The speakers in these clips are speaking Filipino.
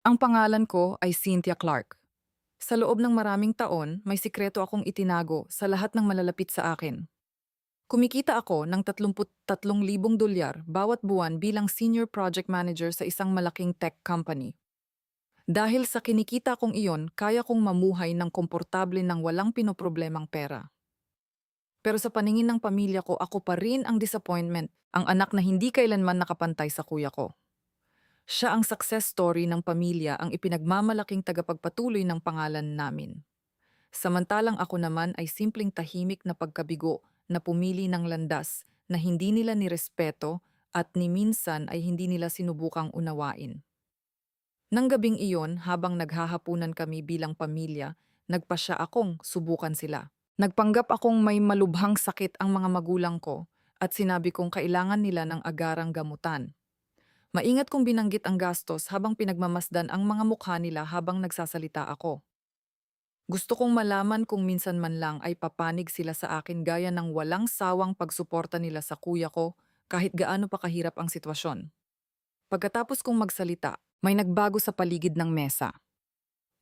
Ang pangalan ko ay Cynthia Clark. Sa loob ng maraming taon, may sikreto akong itinago sa lahat ng malalapit sa akin. Kumikita ako ng 33,000 dolyar bawat buwan bilang senior project manager sa isang malaking tech company. Dahil sa kinikita kong iyon, kaya kong mamuhay ng komportable ng walang pinoproblemang pera. Pero sa paningin ng pamilya ko, ako pa rin ang disappointment, ang anak na hindi kailanman nakapantay sa kuya ko. Siya ang success story ng pamilya, ang ipinagmamalaking tagapagpatuloy ng pangalan namin. Samantalang ako naman ay simpleng tahimik na pagkabigo na pumili ng landas na hindi nila nirespeto at ni minsan ay hindi nila sinubukang unawain. Nang gabing iyon, habang naghahapunan kami bilang pamilya, nagpasya akong subukan sila. Nagpanggap akong may malubhang sakit ang mga magulang ko at sinabi kong kailangan nila ng agarang gamutan. Maingat kong binanggit ang gastos habang pinagmamasdan ang mga mukha nila habang nagsasalita ako. Gusto kong malaman kung minsan man lang ay papanig sila sa akin gaya ng walang sawang pagsuporta nila sa kuya ko kahit gaano pa kahirap ang sitwasyon. Pagkatapos kong magsalita, may nagbago sa paligid ng mesa.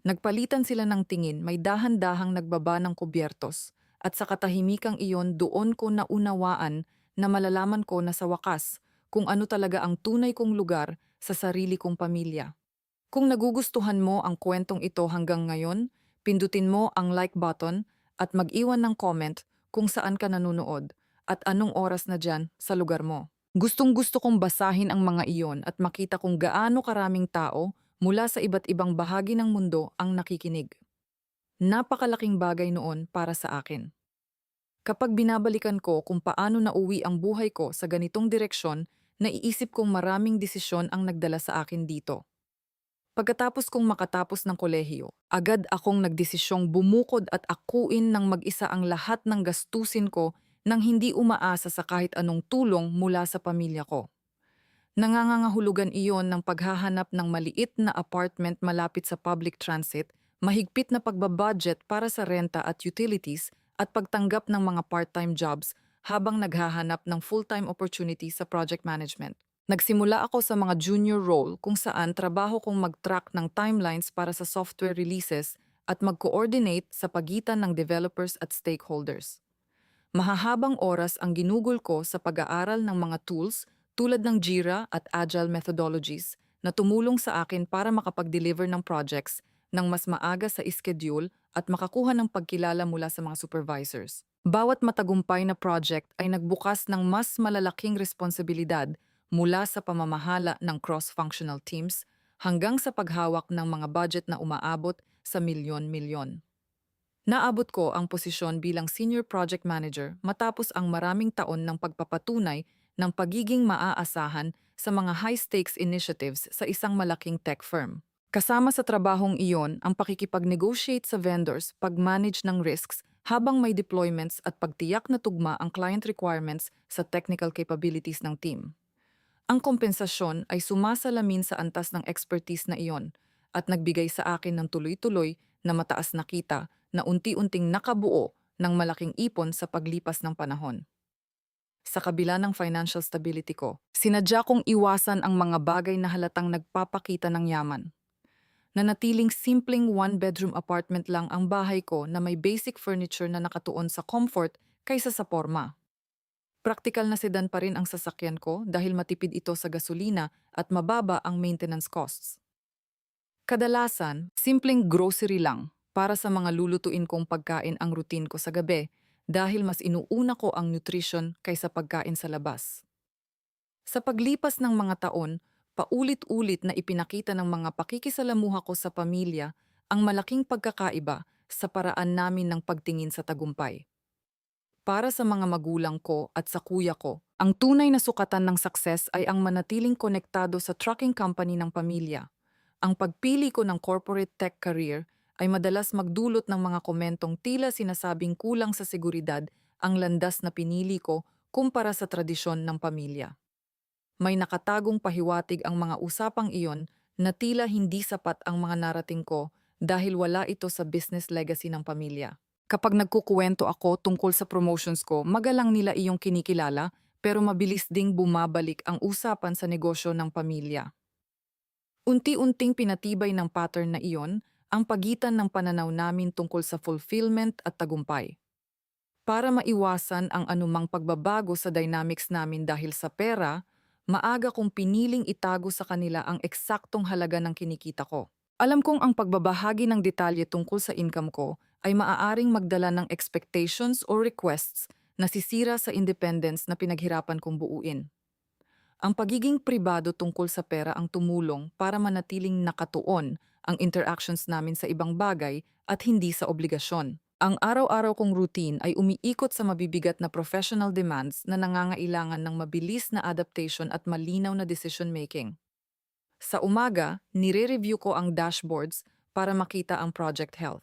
Nagpalitan sila ng tingin, may dahan-dahang nagbaba ng kubyertos, at sa katahimikang iyon doon ko naunawaan na malalaman ko na sa wakas kung ano talaga ang tunay kong lugar sa sarili kong pamilya. Kung nagugustuhan mo ang kwentong ito hanggang ngayon, pindutin mo ang like button at mag-iwan ng comment kung saan ka nanonood at anong oras na dyan sa lugar mo. Gustong-gusto kong basahin ang mga iyon at makita kung gaano karaming tao mula sa iba't ibang bahagi ng mundo ang nakikinig. Napakalaking bagay noon para sa akin. Kapag binabalikan ko kung paano nauwi ang buhay ko sa ganitong direksyon, naiisip kong maraming desisyon ang nagdala sa akin dito. Pagkatapos kong makatapos ng kolehiyo, agad akong nagdesisyong bumukod at akuin ng mag-isa ang lahat ng gastusin ko nang hindi umaasa sa kahit anong tulong mula sa pamilya ko. Nangangahulugan iyon ng paghahanap ng maliit na apartment malapit sa public transit, mahigpit na pagbabudget para sa renta at utilities, at pagtanggap ng mga part-time jobs habang naghahanap ng full-time opportunity sa project management. Nagsimula ako sa mga junior role kung saan trabaho kong mag-track ng timelines para sa software releases at mag-coordinate sa pagitan ng developers at stakeholders. Mahahabang oras ang ginugol ko sa pag-aaral ng mga tools tulad ng Jira at Agile methodologies na tumulong sa akin para makapag-deliver ng projects ng mas maaga sa schedule at makakuha ng pagkilala mula sa mga supervisors. Bawat matagumpay na project ay nagbukas ng mas malalaking responsibilidad mula sa pamamahala ng cross-functional teams hanggang sa paghawak ng mga budget na umaabot sa milyon-milyon. Naabot ko ang posisyon bilang Senior Project Manager matapos ang maraming taon ng pagpapatunay ng pagiging maaasahan sa mga high-stakes initiatives sa isang malaking tech firm. Kasama sa trabahong iyon ang pakikipag-negotiate sa vendors, pag-manage ng risks habang may deployments at pagtiyak na tugma ang client requirements sa technical capabilities ng team. Ang kompensasyon ay sumasalamin sa antas ng expertise na iyon at nagbigay sa akin ng tuloy-tuloy na mataas na kita na unti-unting nakabuo ng malaking ipon sa paglipas ng panahon. Sa kabila ng financial stability ko, sinadya kong iwasan ang mga bagay na halatang nagpapakita ng yaman. Nanatiling simpleng one-bedroom apartment lang ang bahay ko na may basic furniture na nakatuon sa comfort kaysa sa forma. Praktikal na sedan pa rin ang sasakyan ko dahil matipid ito sa gasolina at mababa ang maintenance costs. Kadalasan, simpleng grocery lang para sa mga lulutuin kong pagkain ang routine ko sa gabi dahil mas inuuna ko ang nutrition kaysa pagkain sa labas. Sa paglipas ng mga taon, paulit-ulit na ipinakita ng mga pakikisalamuha ko sa pamilya ang malaking pagkakaiba sa paraan namin ng pagtingin sa tagumpay. Para sa mga magulang ko at sa kuya ko, ang tunay na sukatan ng success ay ang manatiling konektado sa trucking company ng pamilya. Ang pagpili ko ng corporate tech career ay madalas magdulot ng mga komentong tila sinasabing kulang sa seguridad ang landas na pinili ko kumpara sa tradisyon ng pamilya. May nakatagong pahiwatig ang mga usapang iyon na tila hindi sapat ang mga narating ko dahil wala ito sa business legacy ng pamilya. Kapag nagkukuwento ako tungkol sa promotions ko, magalang nila iyong kinikilala pero mabilis ding bumabalik ang usapan sa negosyo ng pamilya. Unti-unting pinatibay ng pattern na iyon ang pagitan ng pananaw namin tungkol sa fulfillment at tagumpay. Para maiwasan ang anumang pagbabago sa dynamics namin dahil sa pera, maaga kong piniling itago sa kanila ang eksaktong halaga ng kinikita ko. Alam kong ang pagbabahagi ng detalye tungkol sa income ko ay maaaring magdala ng expectations or requests na sisira sa independence na pinaghirapan kong buuin. Ang pagiging pribado tungkol sa pera ang tumulong para manatiling nakatuon ang interactions namin sa ibang bagay at hindi sa obligasyon. Ang araw-araw kong routine ay umiikot sa mabibigat na professional demands na nangangailangan ng mabilis na adaptation at malinaw na decision-making. Sa umaga, nire-review ko ang dashboards para makita ang project health.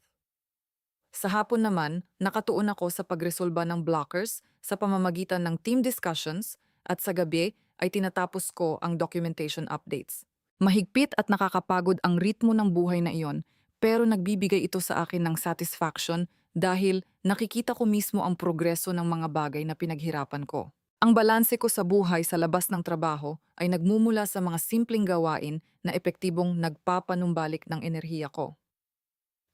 Sa hapon naman, nakatuon ako sa pagresolba ng blockers sa pamamagitan ng team discussions at sa gabi ay tinatapos ko ang documentation updates. Mahigpit at nakakapagod ang ritmo ng buhay na iyon, pero nagbibigay ito sa akin ng satisfaction dahil nakikita ko mismo ang progreso ng mga bagay na pinaghirapan ko. Ang balanse ko sa buhay sa labas ng trabaho ay nagmumula sa mga simpleng gawain na epektibong nagpapanumbalik ng enerhiya ko.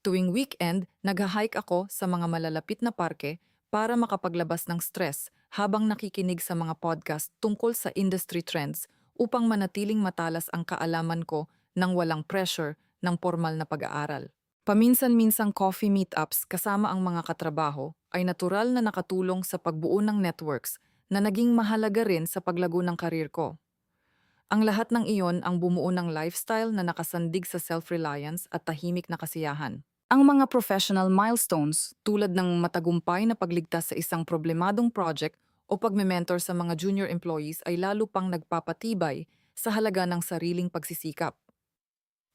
Tuwing weekend, nag-hike ako sa mga malalapit na parke para makapaglabas ng stress habang nakikinig sa mga podcast tungkol sa industry trends upang manatiling matalas ang kaalaman ko nang walang pressure ng formal na pag-aaral. Paminsan-minsang coffee meetups kasama ang mga katrabaho ay natural na nakatulong sa pagbuo ng networks na naging mahalaga rin sa paglago ng karir ko. Ang lahat ng iyon ang bumuo ng lifestyle na nakasandig sa self-reliance at tahimik na kasiyahan. Ang mga professional milestones tulad ng matagumpay na pagligtas sa isang problemadong project o pagme-mentor sa mga junior employees ay lalo pang nagpapatibay sa halaga ng sariling pagsisikap.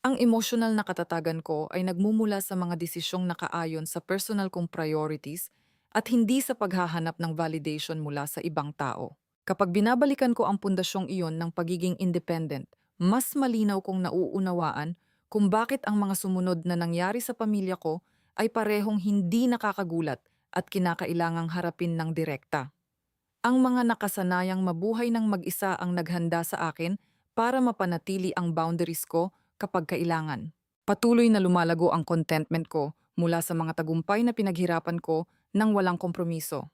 Ang emosyonal na katatagan ko ay nagmumula sa mga desisyong nakaayon sa personal kong priorities at hindi sa paghahanap ng validation mula sa ibang tao. Kapag binabalikan ko ang pundasyong iyon ng pagiging independent, mas malinaw kong nauunawaan kung bakit ang mga sumunod na nangyari sa pamilya ko ay parehong hindi nakakagulat at kinakailangang harapin ng direkta. Ang mga nakasanayang mabuhay ng mag-isa ang naghanda sa akin para mapanatili ang boundaries ko kapag kailangan. Patuloy na lumalago ang contentment ko mula sa mga tagumpay na pinaghirapan ko nang walang kompromiso.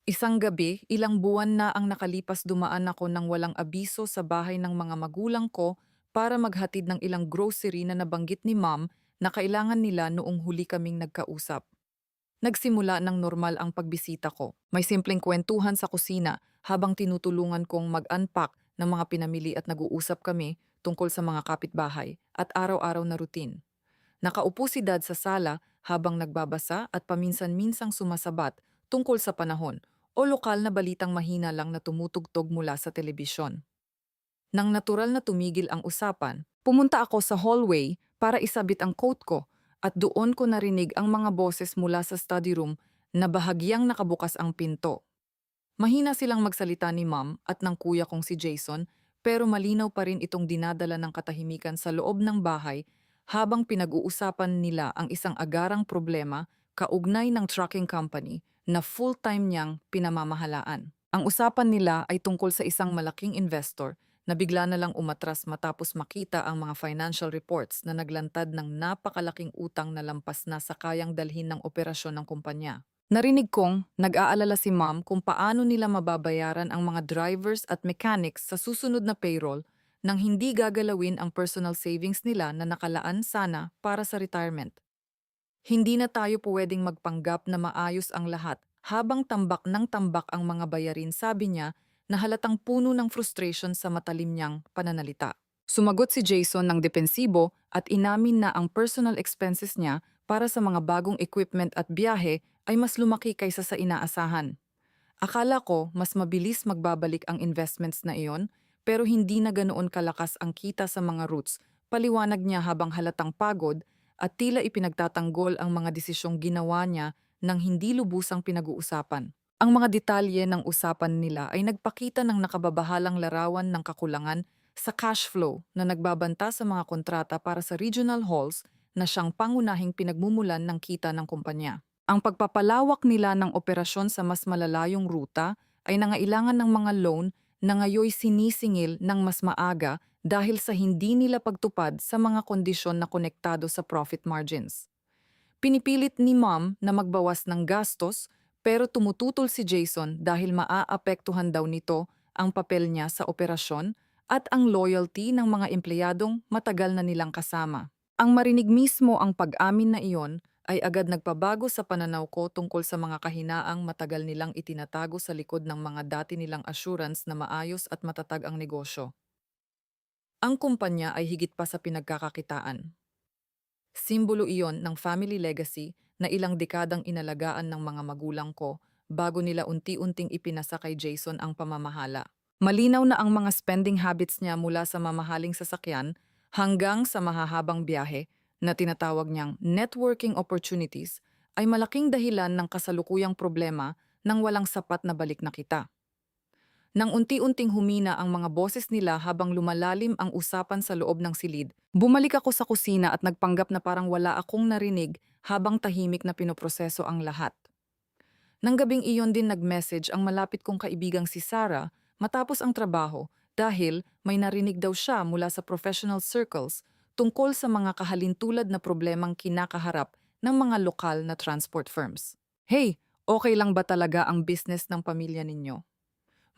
Isang gabi, ilang buwan na ang nakalipas dumaan ako nang walang abiso sa bahay ng mga magulang ko para maghatid ng ilang grocery na nabanggit ni Mom na kailangan nila noong huli kaming nagkausap. Nagsimula ng normal ang pagbisita ko. May simpleng kwentuhan sa kusina habang tinutulungan kong mag-unpack ng mga pinamili at nag-uusap kami tungkol sa mga kapitbahay at araw-araw na routine. Nakaupo si Dad sa sala habang nagbabasa at paminsan-minsang sumasabat tungkol sa panahon o lokal na balitang mahina lang na tumutugtog mula sa telebisyon. Nang natural na tumigil ang usapan, pumunta ako sa hallway para isabit ang coat ko at doon ko narinig ang mga boses mula sa study room na bahagyang nakabukas ang pinto. Mahina silang magsalita ni Mom at ng kuya kong si Jason, pero malinaw pa rin itong dinadala ng katahimikan sa loob ng bahay habang pinag-uusapan nila ang isang agarang problema kaugnay ng trucking company na full-time niyang pinamamahalaan. Ang usapan nila ay tungkol sa isang malaking investor na bigla na lang umatras matapos makita ang mga financial reports na naglantad ng napakalaking utang na lampas na sa kayang dalhin ng operasyon ng kumpanya. Narinig kong nag-aalala si Mom kung paano nila mababayaran ang mga drivers at mechanics sa susunod na payroll nang hindi gagalawin ang personal savings nila na nakalaan sana para sa retirement. Hindi na tayo pwedeng magpanggap na maayos ang lahat habang tambak ng tambak ang mga bayarin, sabi niya na halatang puno ng frustration sa matalim niyang pananalita. Sumagot si Jason ng depensibo at inamin na ang personal expenses niya para sa mga bagong equipment at biyahe ay mas lumaki kaysa sa inaasahan. Akala ko mas mabilis magbabalik ang investments na iyon, pero hindi na ganoon kalakas ang kita sa mga roots, paliwanag niya habang halatang pagod at tila ipinagtatanggol ang mga desisyong ginawa niya nang hindi lubusang pinag-uusapan. Ang mga detalye ng usapan nila ay nagpakita ng nakababahalang larawan ng kakulangan sa cash flow na nagbabanta sa mga kontrata para sa regional halls na siyang pangunahing pinagmumulan ng kita ng kumpanya. Ang pagpapalawak nila ng operasyon sa mas malalayong ruta ay nangailangan ng mga loan na ngayoy sinisingil ng mas maaga dahil sa hindi nila pagtupad sa mga kondisyon na konektado sa profit margins. Pinipilit ni Mom na magbawas ng gastos pero tumututol si Jason dahil maaapektuhan daw nito ang papel niya sa operasyon at ang loyalty ng mga empleyadong matagal na nilang kasama. Ang marinig mismo ang pag-amin na iyon ay agad nagpabago sa pananaw ko tungkol sa mga kahinaang matagal nilang itinatago sa likod ng mga dati nilang assurance na maayos at matatag ang negosyo. Ang kumpanya ay higit pa sa pinagkakakitaan. Simbolo iyon ng family legacy na ilang dekadang inalagaan ng mga magulang ko bago nila unti-unting ipinasa kay Jason ang pamamahala. Malinaw na ang mga spending habits niya mula sa mamahaling sasakyan hanggang sa mahahabang biyahe na tinatawag niyang networking opportunities ay malaking dahilan ng kasalukuyang problema ng walang sapat na balik na kita. Nang unti-unting humina ang mga boses nila habang lumalalim ang usapan sa loob ng silid, bumalik ako sa kusina at nagpanggap na parang wala akong narinig habang tahimik na pinoproseso ang lahat. Nang gabing iyon din nag-message ang malapit kong kaibigang si Sarah matapos ang trabaho dahil may narinig daw siya mula sa professional circles tungkol sa mga kahalintulad na problemang kinakaharap ng mga lokal na transport firms. Hey, okay lang ba talaga ang business ng pamilya ninyo?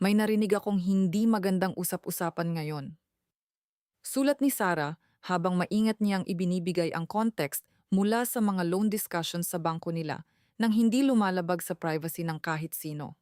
May narinig akong hindi magandang usap-usapan ngayon. Sulat ni Sarah habang maingat niyang ibinibigay ang context mula sa mga loan discussions sa bangko nila nang hindi lumalabag sa privacy ng kahit sino.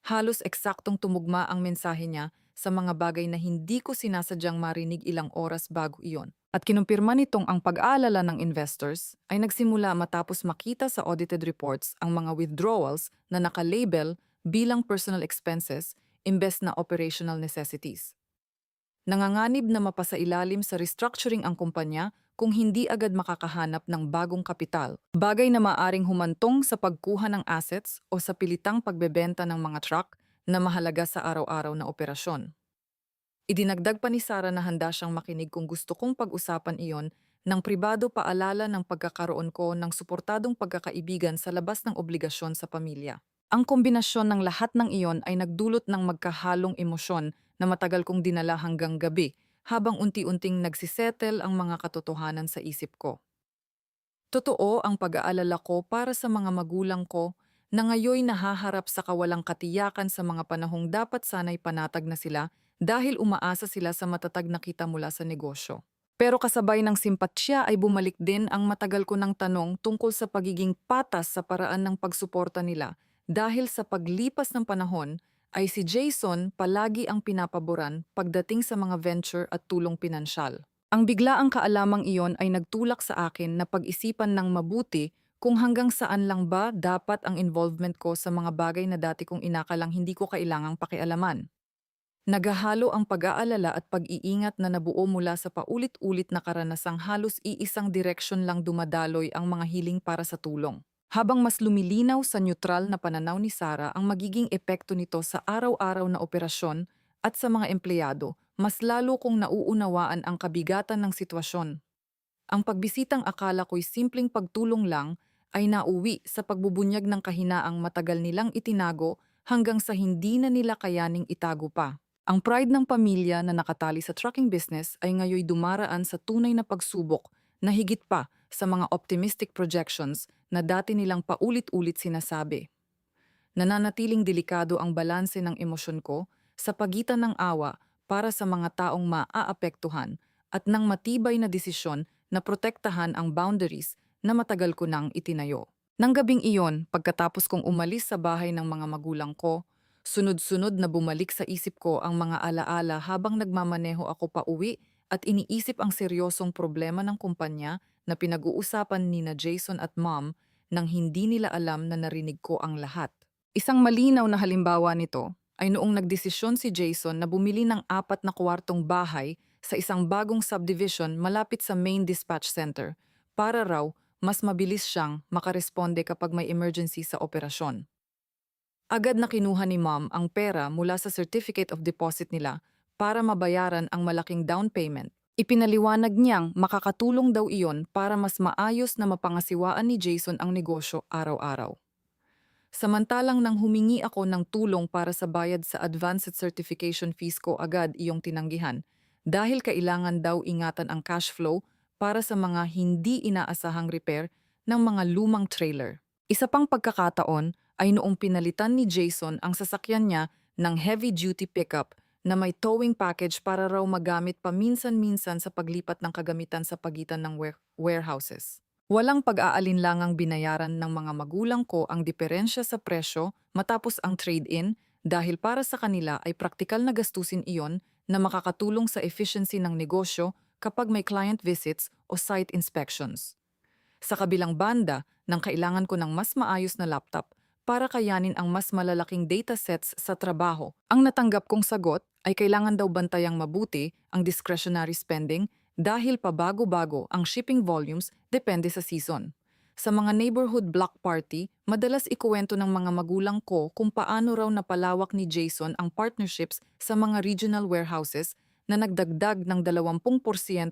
Halos eksaktong tumugma ang mensahe niya sa mga bagay na hindi ko sinasadyang marinig ilang oras bago iyon. At kinumpirma nitong ang pag-aalala ng investors ay nagsimula matapos makita sa audited reports ang mga withdrawals na nakalabel bilang personal expenses imbes na operational necessities. Nanganganib na mapasailalim sa restructuring ang kumpanya kung hindi agad makakahanap ng bagong kapital, bagay na maaring humantong sa pagkuha ng assets o sa pilitang pagbebenta ng mga truck na mahalaga sa araw-araw na operasyon. Idinagdag pa ni Sarah na handa siyang makinig kung gusto kong pag-usapan iyon ng pribado paalala ng pagkakaroon ko ng suportadong pagkakaibigan sa labas ng obligasyon sa pamilya. Ang kombinasyon ng lahat ng iyon ay nagdulot ng magkahalong emosyon na matagal kong dinala hanggang gabi habang unti-unting nagsisettle ang mga katotohanan sa isip ko. Totoo ang pag-aalala ko para sa mga magulang ko na ngayoy nahaharap sa kawalang katiyakan sa mga panahong dapat sanay panatag na sila dahil umaasa sila sa matatag na kita mula sa negosyo. Pero kasabay ng simpatsya ay bumalik din ang matagal ko ng tanong tungkol sa pagiging patas sa paraan ng pagsuporta nila dahil sa paglipas ng panahon ay si Jason palagi ang pinapaboran pagdating sa mga venture at tulong pinansyal. Ang biglaang kaalamang iyon ay nagtulak sa akin na pag-isipan ng mabuti kung hanggang saan lang ba dapat ang involvement ko sa mga bagay na dati kong inakalang hindi ko kailangang pakialaman. Nagahalo ang pag-aalala at pag-iingat na nabuo mula sa paulit-ulit na karanasang halos iisang direksyon lang dumadaloy ang mga hiling para sa tulong. Habang mas lumilinaw sa neutral na pananaw ni Sarah ang magiging epekto nito sa araw-araw na operasyon at sa mga empleyado, mas lalo kong nauunawaan ang kabigatan ng sitwasyon. Ang pagbisitang akala ko'y simpleng pagtulong lang ay nauwi sa pagbubunyag ng kahinaang matagal nilang itinago hanggang sa hindi na nila kayaning itago pa. Ang pride ng pamilya na nakatali sa trucking business ay ngayoy dumaraan sa tunay na pagsubok na higit pa sa mga optimistic projections na dati nilang paulit-ulit sinasabi. Nananatiling delikado ang balanse ng emosyon ko sa pagitan ng awa para sa mga taong maaapektuhan at ng matibay na desisyon na protektahan ang boundaries na matagal ko nang itinayo. Nang gabing iyon, pagkatapos kong umalis sa bahay ng mga magulang ko, sunod-sunod na bumalik sa isip ko ang mga alaala habang nagmamaneho ako pauwi at iniisip ang seryosong problema ng kumpanya na pinag-uusapan ni na Jason at Mom nang hindi nila alam na narinig ko ang lahat. Isang malinaw na halimbawa nito ay noong nagdesisyon si Jason na bumili ng 4 na kwartong bahay sa isang bagong subdivision malapit sa main dispatch center para raw mas mabilis siyang makaresponde kapag may emergency sa operasyon. Agad na kinuha ni Mom ang pera mula sa certificate of deposit nila para mabayaran ang malaking down payment. Ipinaliwanag niyang makakatulong daw iyon para mas maayos na mapangasiwaan ni Jason ang negosyo araw-araw. Samantalang nang humingi ako ng tulong para sa bayad sa advanced certification fees ko agad iyong tinanggihan dahil kailangan daw ingatan ang cash flow para sa mga hindi inaasahang repair ng mga lumang trailer. Isa pang pagkakataon ay noong pinalitan ni Jason ang sasakyan niya ng heavy-duty pickup na may towing package para raw magamit paminsan-minsan sa paglipat ng kagamitan sa pagitan ng warehouses. Walang pag-aalinlangang binayaran ng mga magulang ko ang diferensya sa presyo matapos ang trade-in dahil para sa kanila ay praktikal na gastusin iyon na makakatulong sa efficiency ng negosyo kapag may client visits o site inspections. Sa kabilang banda, nang kailangan ko ng mas maayos na laptop para kayanin ang mas malalaking datasets sa trabaho, ang natanggap kong sagot ay kailangan daw bantayang mabuti ang discretionary spending dahil pabago-bago ang shipping volumes depende sa season. Sa mga neighborhood block party, madalas ikuwento ng mga magulang ko kung paano raw napalawak ni Jason ang partnerships sa mga regional warehouses na nagdagdag ng 20%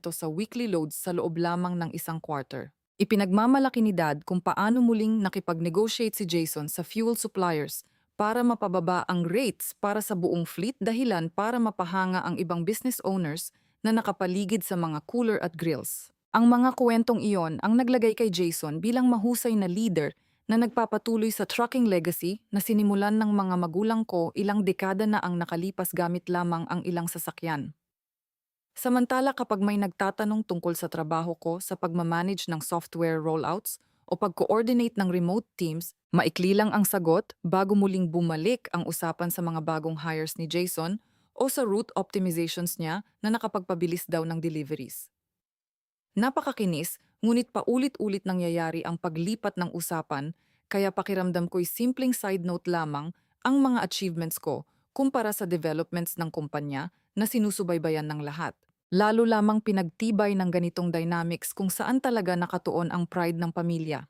sa weekly loads sa loob lamang ng isang quarter. Ipinagmamalaki ni Dad kung paano muling nakipag-negotiate si Jason sa fuel suppliers para mapababa ang rates para sa buong fleet dahilan para mapahanga ang ibang business owners na nakapaligid sa mga cooler at grills. Ang mga kwentong iyon ang naglagay kay Jason bilang mahusay na leader na nagpapatuloy sa trucking legacy na sinimulan ng mga magulang ko ilang dekada na ang nakalipas gamit lamang ang ilang sasakyan. Samantala kapag may nagtatanong tungkol sa trabaho ko sa pagmamanage ng software rollouts o pag-coordinate ng remote teams, maikli lang ang sagot bago muling bumalik ang usapan sa mga bagong hires ni Jason o sa route optimizations niya na nakapagpabilis daw ng deliveries. Napakakinis, ngunit paulit-ulit nangyayari ang paglipat ng usapan, kaya pakiramdam ko'y simpleng side note lamang ang mga achievements ko kumpara sa developments ng kumpanya na sinusubaybayan ng lahat. Lalo lamang pinagtibay ng ganitong dynamics kung saan talaga nakatuon ang pride ng pamilya.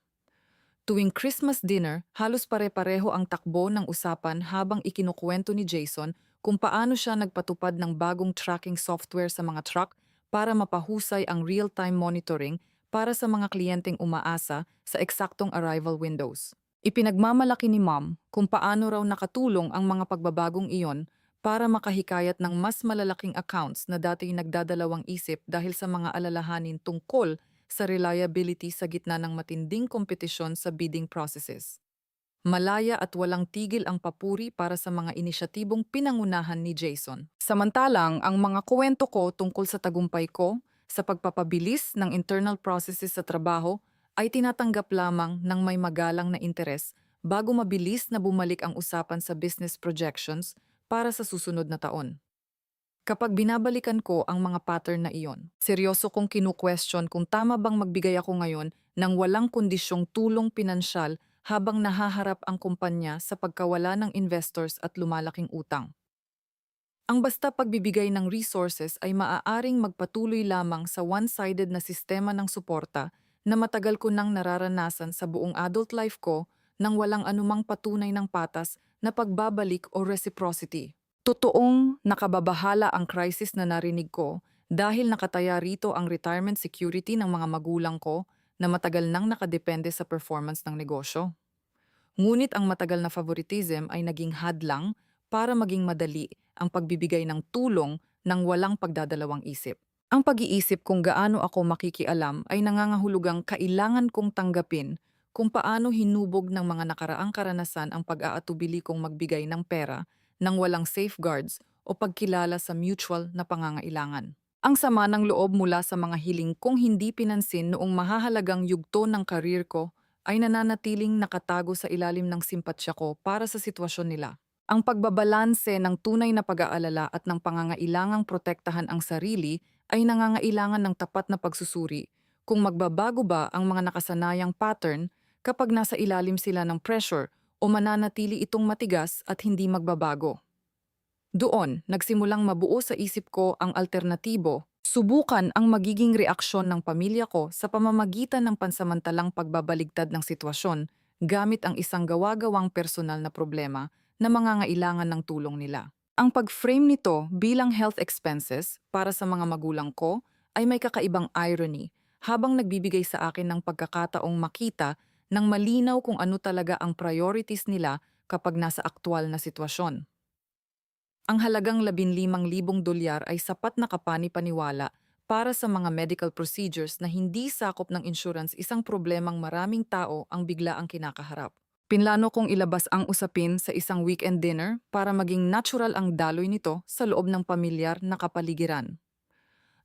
Tuwing Christmas dinner, halos pare-pareho ang takbo ng usapan habang ikinukuwento ni Jason kung paano siya nagpatupad ng bagong tracking software sa mga truck para mapahusay ang real-time monitoring para sa mga kliyenteng umaasa sa eksaktong arrival windows. Ipinagmamalaki ni Mom kung paano raw nakatulong ang mga pagbabagong iyon para makahikayat ng mas malalaking accounts na dati nagdadalawang isip dahil sa mga alalahanin tungkol sa reliability sa gitna ng matinding kompetisyon sa bidding processes. Malaya at walang tigil ang papuri para sa mga inisyatibong pinangunahan ni Jason. Samantalang, ang mga kuwento ko tungkol sa tagumpay ko sa pagpapabilis ng internal processes sa trabaho ay tinatanggap lamang ng may magalang na interes bago mabilis na bumalik ang usapan sa business projections para sa susunod na taon. Kapag binabalikan ko ang mga pattern na iyon, seryoso kong kinu-question kung tama bang magbigay ako ngayon ng walang kondisyong tulong pinansyal habang nahaharap ang kumpanya sa pagkawala ng investors at lumalaking utang. Ang basta pagbibigay ng resources ay maaaring magpatuloy lamang sa one-sided na sistema ng suporta na matagal ko nang nararanasan sa buong adult life ko nang walang anumang patunay ng patas na pagbabalik o reciprocity. Totoong nakababahala ang crisis na narinig ko dahil nakataya rito ang retirement security ng mga magulang ko na matagal nang nakadepende sa performance ng negosyo. Ngunit ang matagal na favoritism ay naging hadlang para maging madali ang pagbibigay ng tulong ng walang pagdadalawang isip. Ang pag-iisip kung gaano ako makikialam ay nangangahulugang kailangan kong tanggapin kung paano hinubog ng mga nakaraang karanasan ang pag-aatubili kong magbigay ng pera nang walang safeguards o pagkilala sa mutual na pangangailangan. Ang sama ng loob mula sa mga hiling kong hindi pinansin noong mahahalagang yugto ng karir ko ay nananatiling nakatago sa ilalim ng simpatsya ko para sa sitwasyon nila. Ang pagbabalanse ng tunay na pag-aalala at ng pangangailangang protektahan ang sarili ay nangangailangan ng tapat na pagsusuri kung magbabago ba ang mga nakasanayang pattern kapag nasa ilalim sila ng pressure o mananatili itong matigas at hindi magbabago. Doon, nagsimulang mabuo sa isip ko ang alternatibo, subukan ang magiging reaksyon ng pamilya ko sa pamamagitan ng pansamantalang pagbabaligtad ng sitwasyon gamit ang isang gawa-gawang personal na problema na mangangailangan ng tulong nila. Ang pag-frame nito bilang health expenses para sa mga magulang ko ay may kakaibang irony habang nagbibigay sa akin ng pagkakataong makita nang malinaw kung ano talaga ang priorities nila kapag nasa aktwal na sitwasyon. Ang halagang 15,000 dolyar ay sapat na kapani-paniwala para sa mga medical procedures na hindi sakop ng insurance, isang problemang maraming tao ang biglaang kinakaharap. Pinlano kong ilabas ang usapin sa isang weekend dinner para maging natural ang daloy nito sa loob ng pamilyar na kapaligiran.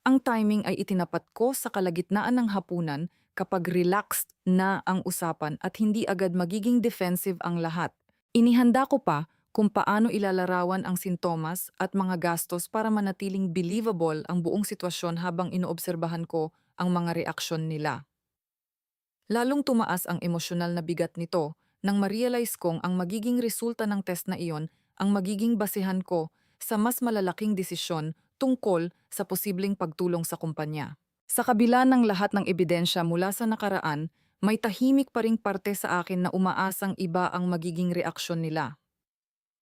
Ang timing ay itinapat ko sa kalagitnaan ng hapunan kapag relaxed na ang usapan at hindi agad magiging defensive ang lahat. Inihanda ko pa kung paano ilalarawan ang sintomas at mga gastos para manatiling believable ang buong sitwasyon habang inoobserbahan ko ang mga reaksyon nila. Lalong tumaas ang emosyonal na bigat nito nang ma-realize kong ang magiging resulta ng test na iyon ang magiging basehan ko sa mas malalaking desisyon tungkol sa posibleng pagtulong sa kumpanya. Sa kabila ng lahat ng ebidensya mula sa nakaraan, may tahimik pa ring parte sa akin na umaasang iba ang magiging reaksyon nila.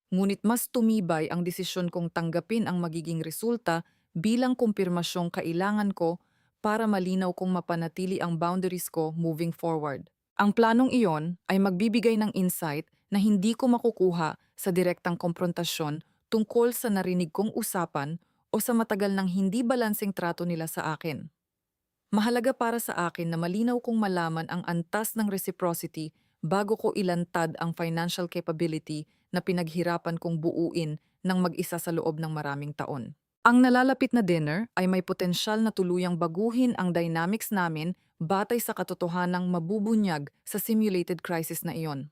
Ngunit mas tumibay ang desisyon kong tanggapin ang magiging resulta bilang kumpirmasyong kailangan ko para malinaw kong mapanatili ang boundaries ko moving forward. Ang planong iyon ay magbibigay ng insight na hindi ko makukuha sa direktang komprontasyon tungkol sa narinig kong usapan o sa matagal ng hindi balanseng trato nila sa akin. Mahalaga para sa akin na malinaw kong malaman ang antas ng reciprocity bago ko ilantad ang financial capability na pinaghirapan kong buuin ng mag-isa sa loob ng maraming taon. Ang nalalapit na dinner ay may potensyal na tuluyang baguhin ang dynamics namin batay sa katotohanang mabubunyag sa simulated crisis na iyon.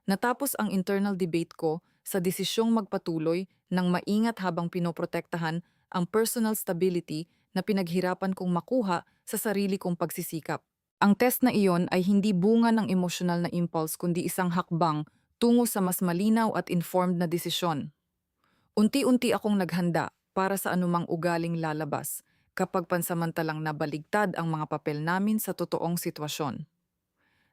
Natapos ang internal debate ko sa desisyong magpatuloy ng maingat habang pinoprotektahan ang personal stability na pinaghirapan kong makuha sa sarili kong pagsisikap. Ang test na iyon ay hindi bunga ng emosyonal na impulse kundi isang hakbang tungo sa mas malinaw at informed na desisyon. Unti-unti akong naghanda para sa anumang ugaling lalabas kapag pansamantalang nabaligtad ang mga papel namin sa totoong sitwasyon.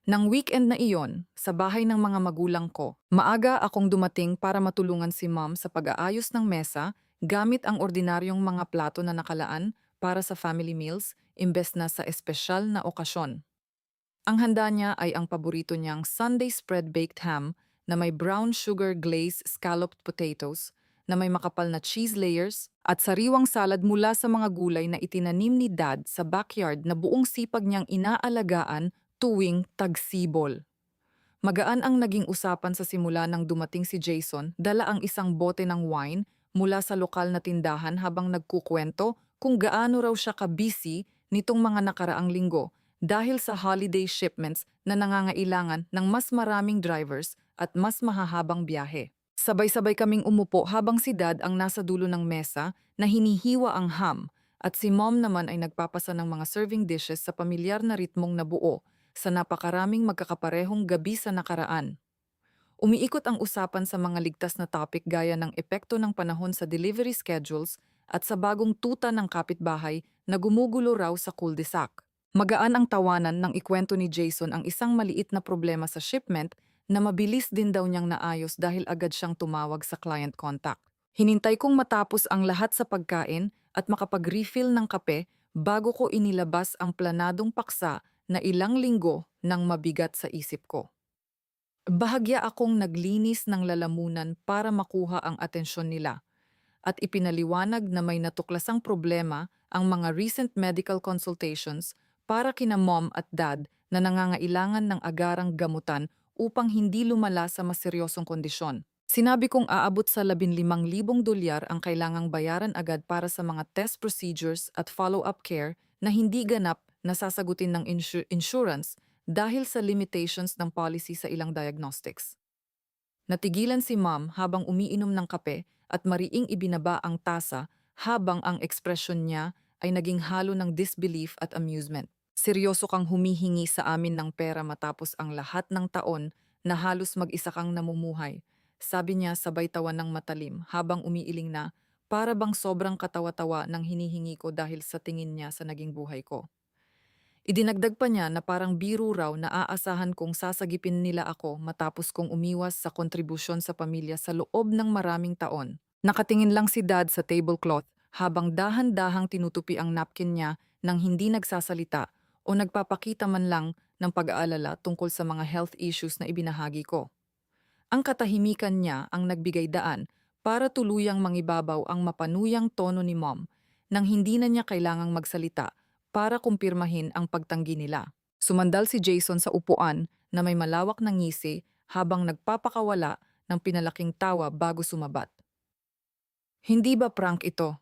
Nang weekend na iyon, sa bahay ng mga magulang ko, maaga akong dumating para matulungan si Mom sa pag-aayos ng mesa gamit ang ordinaryong mga plato na nakalaan para sa family meals imbes na sa espesyal na okasyon. Ang handa niya ay ang paborito niyang Sunday spread baked ham na may brown sugar glaze scalloped potatoes, na may makapal na cheese layers, at sariwang salad mula sa mga gulay na itinanim ni Dad sa backyard na buong sipag niyang inaalagaan tuwing tagsibol. Magaan ang naging usapan sa simula nang dumating si Jason, dala ang isang bote ng wine mula sa lokal na tindahan habang nagkukwento kung gaano raw siya ka-busy nitong mga nakaraang linggo dahil sa holiday shipments na nangangailangan ng mas maraming drivers at mas mahahabang biyahe. Sabay-sabay kaming umupo habang si Dad ang nasa dulo ng mesa na hinihiwa ang ham at si Mom naman ay nagpapasa ng mga serving dishes sa pamilyar na ritmong nabuo sa napakaraming magkakaparehong gabi sa nakaraan. Umiikot ang usapan sa mga ligtas na topic gaya ng epekto ng panahon sa delivery schedules at sa bagong tuta ng kapitbahay na gumugulo raw sa cul-de-sac. Magaan ang tawanan nang ikwento ni Jason ang isang maliit na problema sa shipment na mabilis din daw niyang naayos dahil agad siyang tumawag sa client contact. Hinintay kong matapos ang lahat sa pagkain at makapag-refill ng kape bago ko inilabas ang planadong paksa na ilang linggo nang mabigat sa isip ko. Bahagya akong naglinis ng lalamunan para makuha ang atensyon nila at ipinaliwanag na may natuklasang problema ang mga recent medical consultations para kina Mom at Dad na nangangailangan ng agarang gamutan upang hindi lumala sa mas seryosong kondisyon. Sinabi kong aabot sa 15,000 dolyar ang kailangang bayaran agad para sa mga test procedures at follow-up care na hindi ganap na sasagutin ng insurance dahil sa limitations ng policy sa ilang diagnostics. Natigilan si Mom habang umiinom ng kape at mariing ibinaba ang tasa habang ang ekspresyon niya ay naging halo ng disbelief at amusement. Seryoso kang humihingi sa amin ng pera matapos ang lahat ng taon na halos mag-isa kang namumuhay, sabi niya sabay tawa ng matalim habang umiiling na para bang sobrang katawa-tawa ng hinihingi ko dahil sa tingin niya sa naging buhay ko. Idinagdag pa niya na parang biro raw na aasahan kong sasagipin nila ako matapos kong umiwas sa kontribusyon sa pamilya sa loob ng maraming taon. Nakatingin lang si Dad sa tablecloth habang dahan-dahang tinutupi ang napkin niya nang hindi nagsasalita o nagpapakita man lang ng pag-aalala tungkol sa mga health issues na ibinahagi ko. Ang katahimikan niya ang nagbigay daan para tuluyang mangibabaw ang mapanuyang tono ni Mom nang hindi na niya kailangang magsalita para kumpirmahin ang pagtanggi nila. Sumandal si Jason sa upuan na may malawak na ngisi habang nagpapakawala ng pinalaking tawa bago sumabat. Hindi ba prank ito?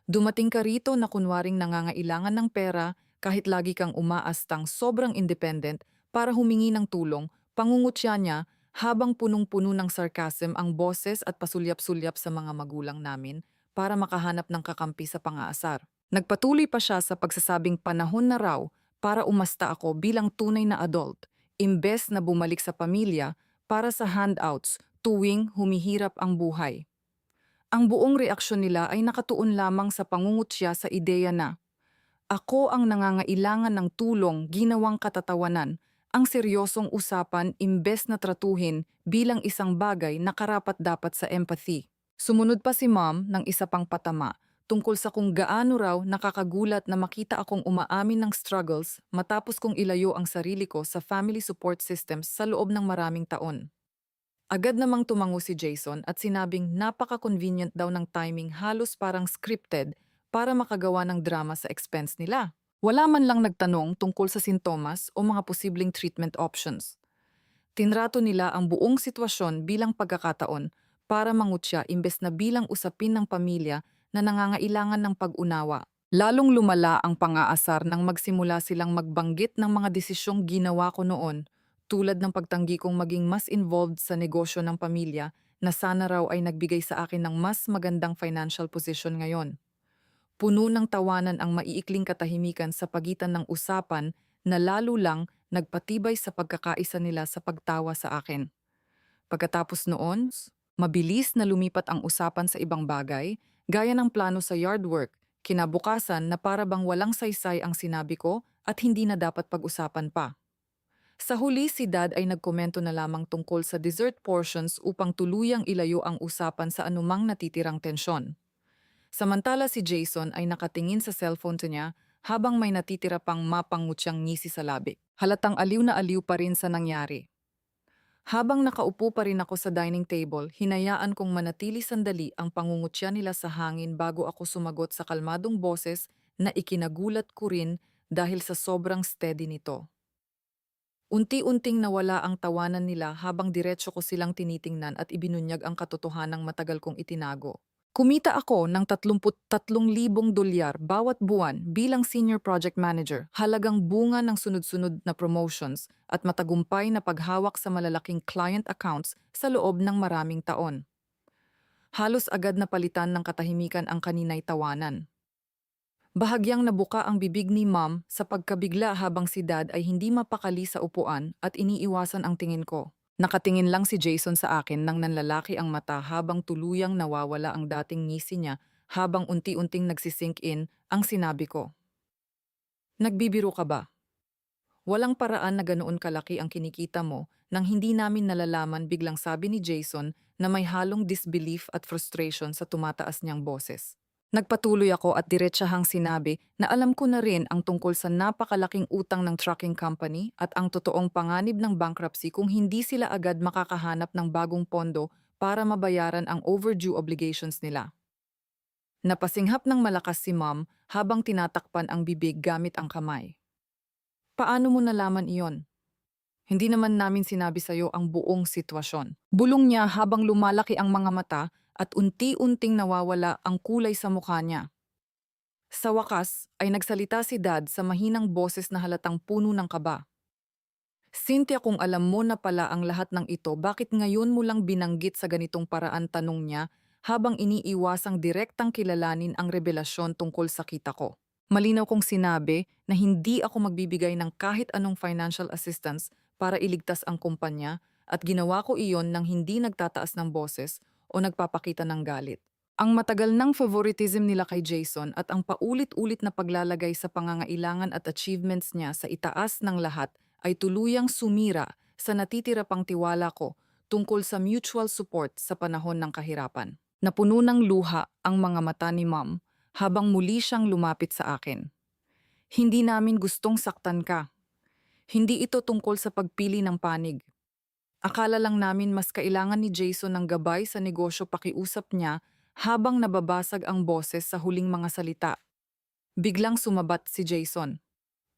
Dumating ka rito na kunwaring nangangailangan ng pera kahit lagi kang umaastang sobrang independent para humingi ng tulong, pangungutya niya habang punong-puno ng sarcasm ang boses at pasulyap-sulyap sa mga magulang namin para makahanap ng kakampi sa pang-aasar. Nagpatuloy pa siya sa pagsasabing panahon na raw para umasta ako bilang tunay na adult, imbes na bumalik sa pamilya para sa handouts tuwing humihirap ang buhay. Ang buong reaksyon nila ay nakatuon lamang sa pangungutya sa ideya na, ako ang nangangailangan ng tulong ginawang katatawanan, ang seryosong usapan imbes na tratuhin bilang isang bagay na karapat-dapat sa empathy. Sumunod pa si Mom ng isa pang patama tungkol sa kung gaano raw nakakagulat na makita akong umaamin ng struggles matapos kong ilayo ang sarili ko sa family support systems sa loob ng maraming taon. Agad namang tumango si Jason at sinabing napaka-convenient daw ng timing, halos parang scripted para makagawa ng drama sa expense nila. Wala man lang nagtanong tungkol sa sintomas o mga posibleng treatment options. Tinrato nila ang buong sitwasyon bilang pagkakataon para mangutya imbes na bilang usapin ng pamilya na nangangailangan ng pag-unawa. Lalong lumala ang pang-aasar nang magsimula silang magbanggit ng mga desisyong ginawa ko noon, tulad ng pagtanggi kong maging mas involved sa negosyo ng pamilya na sana raw ay nagbigay sa akin ng mas magandang financial position ngayon. Puno ng tawanan ang maiikling katahimikan sa pagitan ng usapan na lalo lang nagpatibay sa pagkakaisa nila sa pagtawa sa akin. Pagkatapos noon, mabilis na lumipat ang usapan sa ibang bagay, gaya ng plano sa yard work, kinabukasan na para bang walang saysay ang sinabi ko at hindi na dapat pag-usapan pa. Sa huli, si Dad ay nagkomento na lamang tungkol sa dessert portions upang tuluyang ilayo ang usapan sa anumang natitirang tensyon. Samantala si Jason ay nakatingin sa cellphone niya habang may natitira pang mapangutyang ngisi sa labi. Halatang aliw na aliw pa rin sa nangyari. Habang nakaupo pa rin ako sa dining table, hinayaan kong manatili sandali ang pangungutya nila sa hangin bago ako sumagot sa kalmadong boses na ikinagulat ko rin dahil sa sobrang steady nito. Unti-unting nawala ang tawanan nila habang diretso ko silang tinitingnan at ibinunyag ang katotohanang matagal kong itinago. Kumita ako ng 33,000 dolyar bawat buwan bilang senior project manager, halagang bunga ng sunod-sunod na promotions at matagumpay na paghawak sa malalaking client accounts sa loob ng maraming taon. Halos agad na palitan ng katahimikan ang kaninay tawanan. Bahagyang nabuka ang bibig ni Mom sa pagkabigla habang si Dad ay hindi mapakali sa upuan at iniiwasan ang tingin ko. Nakatingin lang si Jason sa akin nang nanlalaki ang mata habang tuluyang nawawala ang dating ngisi niya habang unti-unting nagsisink in ang sinabi ko. Nagbibiro ka ba? Walang paraan na ganoon kalaki ang kinikita mo nang hindi namin nalalaman, biglang sabi ni Jason na may halong disbelief at frustration sa tumataas niyang boses. Nagpatuloy ako at diretsahang sinabi na alam ko na rin ang tungkol sa napakalaking utang ng trucking company at ang totoong panganib ng bankruptcy kung hindi sila agad makakahanap ng bagong pondo para mabayaran ang overdue obligations nila. Napasinghap ng malakas si Mom habang tinatakpan ang bibig gamit ang kamay. Paano mo nalaman iyon? Hindi naman namin sinabi sa'yo ang buong sitwasyon. Bulong niya habang lumalaki ang mga mata at unti-unting nawawala ang kulay sa mukha niya. Sa wakas ay nagsalita si Dad sa mahinang boses na halatang puno ng kaba. Cynthia, kung alam mo na pala ang lahat ng ito, bakit ngayon mo lang binanggit sa ganitong paraan, tanong niya habang iniiwasang direktang kilalanin ang revelasyon tungkol sa kita ko. Malinaw kong sinabi na hindi ako magbibigay ng kahit anong financial assistance para iligtas ang kumpanya at ginawa ko iyon nang hindi nagtataas ng boses o nagpapakita ng galit. Ang matagal ng favoritism nila kay Jason at ang paulit-ulit na paglalagay sa pangangailangan at achievements niya sa itaas ng lahat ay tuluyang sumira sa natitira pang tiwala ko tungkol sa mutual support sa panahon ng kahirapan. Napuno ng luha ang mga mata ni Mom habang muli siyang lumapit sa akin. Hindi namin gustong saktan ka. Hindi ito tungkol sa pagpili ng panig. Akala lang namin mas kailangan ni Jason ng gabay sa negosyo pakiusap niya habang nababasag ang boses sa huling mga salita. Biglang sumabat si Jason.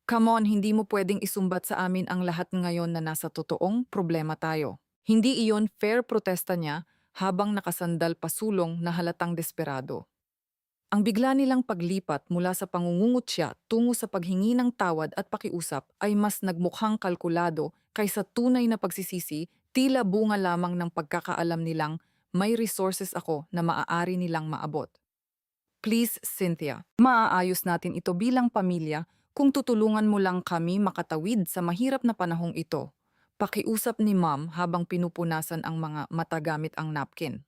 Come on, hindi mo pwedeng isumbat sa amin ang lahat ngayon na nasa totoong problema tayo. Hindi iyon fair protesta niya habang nakasandal pasulong na halatang desperado. Ang bigla nilang paglipat mula sa pangungungutya tungo sa paghingi ng tawad at pakiusap ay mas nagmukhang kalkulado kaysa tunay na pagsisisi, tila bunga lamang ng pagkakaalam nilang may resources ako na maaari nilang maabot. Please, Cynthia, maaayos natin ito bilang pamilya kung tutulungan mo lang kami makatawid sa mahirap na panahong ito. Pakiusap ni Ma'am habang pinupunasan ang mga mata gamit ang napkin.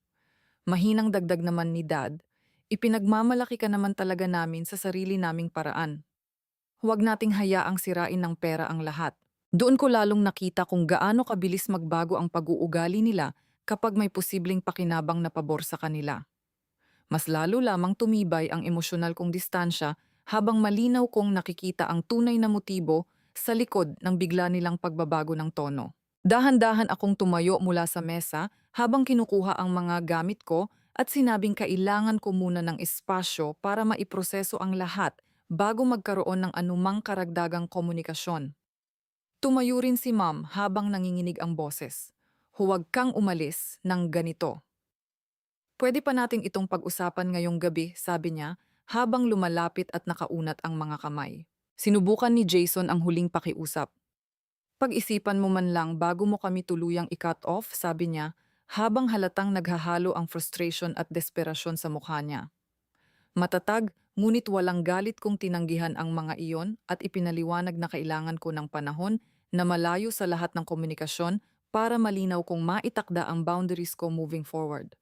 Mahinang dagdag naman ni Dad, ipinagmamalaki ka naman talaga namin sa sarili naming paraan. Huwag nating hayaang sirain ng pera ang lahat. Doon ko lalong nakita kung gaano kabilis magbago ang pag-uugali nila kapag may posibleng pakinabang na pabor sa kanila. Mas lalo lamang tumibay ang emosyonal kong distansya habang malinaw kong nakikita ang tunay na motibo sa likod ng bigla nilang pagbabago ng tono. Dahan-dahan akong tumayo mula sa mesa habang kinukuha ang mga gamit ko at sinabing kailangan ko muna ng espasyo para maiproseso ang lahat bago magkaroon ng anumang karagdagang komunikasyon. Tumayo rin si Ma'am habang nanginginig ang boses. Huwag kang umalis ng ganito. Pwede pa nating itong pag-usapan ngayong gabi, sabi niya, habang lumalapit at nakaunat ang mga kamay. Sinubukan ni Jason ang huling pakiusap. Pag-isipan mo man lang bago mo kami tuluyang i-cut off, sabi niya, habang halatang naghahalo ang frustration at desperasyon sa mukha niya. Matatag, ngunit walang galit kung tinanggihan ang mga iyon at ipinaliwanag na kailangan ko ng panahon na malayo sa lahat ng komunikasyon para malinaw kong maitakda ang boundaries ko moving forward.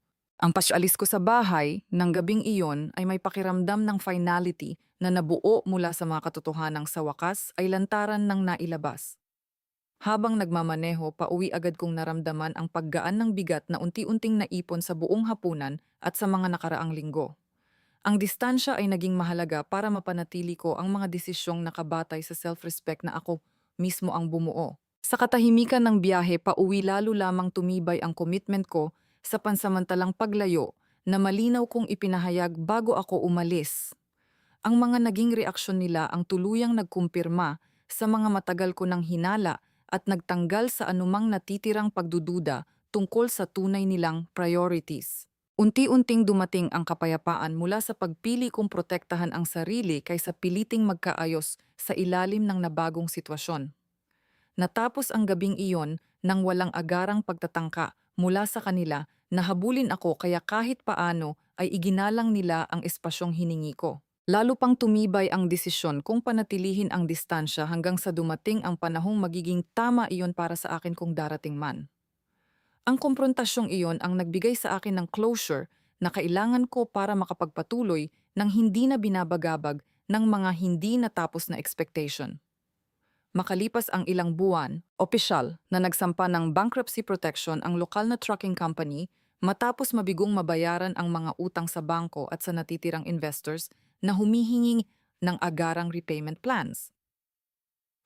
Ang pasyalis ko sa bahay ng gabing iyon ay may pakiramdam ng finality na nabuo mula sa mga katotohanang sa wakas ay lantaran ng nailabas. Habang nagmamaneho, pauwi agad kong naramdaman ang paggaan ng bigat na unti-unting naipon sa buong hapunan at sa mga nakaraang linggo. Ang distansya ay naging mahalaga para mapanatili ko ang mga desisyong nakabatay sa self-respect na ako mismo ang bumuo. Sa katahimikan ng biyahe, pauwi lalo lamang tumibay ang commitment ko sa pansamantalang paglayo na malinaw kong ipinahayag bago ako umalis. Ang mga naging reaksyon nila ang tuluyang nagkumpirma sa mga matagal ko ng hinala at nagtanggal sa anumang natitirang pagdududa tungkol sa tunay nilang priorities. Unti-unting dumating ang kapayapaan mula sa pagpili kong protektahan ang sarili kaysa piliting magkaayos sa ilalim ng nabagong sitwasyon. Natapos ang gabing iyon nang walang agarang pagtatangka mula sa kanila na habulin ako kaya kahit paano ay iginalang nila ang espasyong hiningi ko. Lalo pang tumibay ang desisyon kung panatilihin ang distansya hanggang sa dumating ang panahong magiging tama iyon para sa akin kung darating man. Ang komprontasyong iyon ang nagbigay sa akin ng closure na kailangan ko para makapagpatuloy ng hindi na binabagabag ng mga hindi natapos na expectation. Makalipas ang ilang buwan, opisyal na nagsampa ng bankruptcy protection ang lokal na trucking company matapos mabigong mabayaran ang mga utang sa bangko at sa natitirang investors na humihinging ng agarang repayment plans.